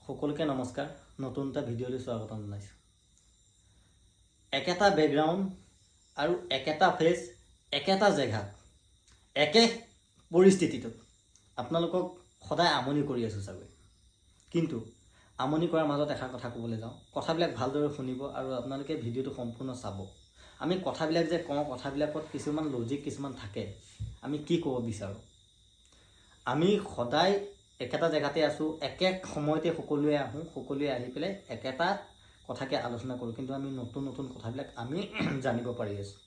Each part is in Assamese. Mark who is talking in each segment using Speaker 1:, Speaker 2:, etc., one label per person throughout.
Speaker 1: সকলকে নমস্কাৰ নতুন এটা ভিডিঅ'লৈ স্বাগতম জনাইছোঁ একেটা বেকগ্ৰাউণ্ড আৰু একেটা ফেচ একেটা জেগাত একে পৰিস্থিতিটোত আপোনালোকক সদায় আমনি কৰি আছোঁ চাগৈ কিন্তু আমনি কৰাৰ মাজত এষাৰ কথা ক'বলৈ যাওঁ কথাবিলাক ভালদৰে শুনিব আৰু আপোনালোকে ভিডিঅ'টো সম্পূৰ্ণ চাব আমি কথাবিলাক যে কওঁ কথাবিলাকত কিছুমান লজিক কিছুমান থাকে আমি কি ক'ব বিচাৰোঁ আমি সদায় একেটা জেগাতে আছোঁ একে সময়তে সকলোৱে আহোঁ সকলোৱে আহি পেলাই একেটা কথাকে আলোচনা কৰোঁ কিন্তু আমি নতুন নতুন কথাবিলাক আমি জানিব পাৰি আছোঁ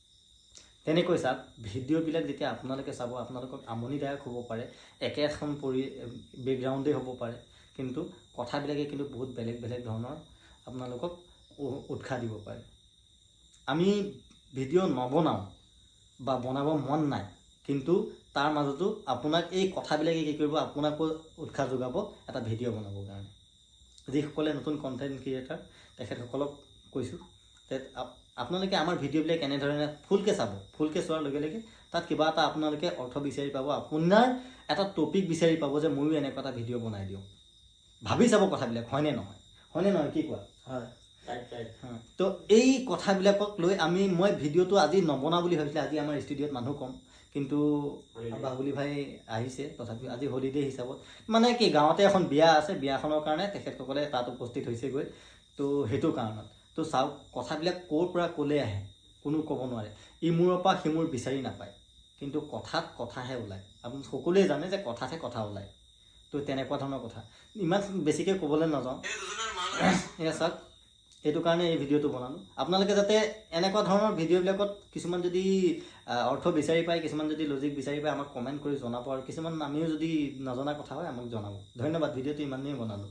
Speaker 1: তেনেকৈ চাওক ভিডিঅ'বিলাক যেতিয়া আপোনালোকে চাব আপোনালোকক আমনিদায়ক হ'ব পাৰে একেখন বেকগ্ৰাউণ্ডেই হ'ব পাৰে কিন্তু কথাবিলাকে কিন্তু বহুত বেলেগ বেলেগ ধৰণৰ আপোনালোকক উৎসাহ দিব পাৰে আমি ভিডিঅ' নবনাওঁ বা বনাব মন নাই কিন্তু তাৰ মাজতো আপোনাক এই কথাবিলাকে কি কৰিব আপোনাকো উৎসাহ যোগাব এটা ভিডিঅ' বনাবৰ কাৰণে যিসকলে নতুন কণ্টেণ্ট ক্ৰিয়েটাৰ তেখেতসকলক কৈছোঁ আপোনালোকে আমাৰ ভিডিঅ'বিলাক এনেধৰণে ফুলকৈ চাব ফুলকৈ চোৱাৰ লগে লগে তাত কিবা এটা আপোনালোকে অৰ্থ বিচাৰি পাব আপোনাৰ এটা টপিক বিচাৰি পাব যে ময়ো এনেকুৱা এটা ভিডিঅ' বনাই দিওঁ ভাবি চাব কথাবিলাক হয়নে নহয় কি কোৱা হয় তো এই কথাবিলাকক লৈ মই ভিডিঅ'টো আজি নবনাওঁ বুলি ভাবিছিলোঁ আজি আমাৰ ষ্টুডিঅ'ত মানুহ কম কিন্তু বাহুলি ভাই আহিছে তথাপিও আজি হলিডে হিচাপত মানে কি গাঁৱতে এখন বিয়া আছে বিয়াখনৰ কাৰণে তেখেতসকলে তাত উপস্থিত হৈছেগৈ তো সেইটো কাৰণত তো চাওক কথাবিলাক ক'ৰ পৰা ক'লৈ আহে কোনো ক'ব নোৱাৰে ইমূৰৰ পৰা সিমূৰ বিচাৰি নাপায় কিন্তু কথাত কথাহে ওলায় আপুনি সকলোৱে জানে যে কথাতহে কথা ওলায় তো তেনেকুৱা ধৰণৰ কথা ইমান বেছিকৈ ক'বলৈ নাযাওঁ এয়া চাওক সেইটো কাৰণে এই ভিডিঅ'টো বনালোঁ আপোনালোকে যাতে এনেকুৱা ধৰণৰ ভিডিঅ'বিলাকত কিছুমান যদি অৰ্থ বিচাৰি পায় কিছুমান যদি লজিক বিচাৰি পায় আমাক কমেণ্ট কৰি জনাব আৰু কিছুমান আমিও যদি নজনা কথা হয় আমাক জনাব ধন্যবাদ ভিডিঅ'টো ইমানেই বনালোঁ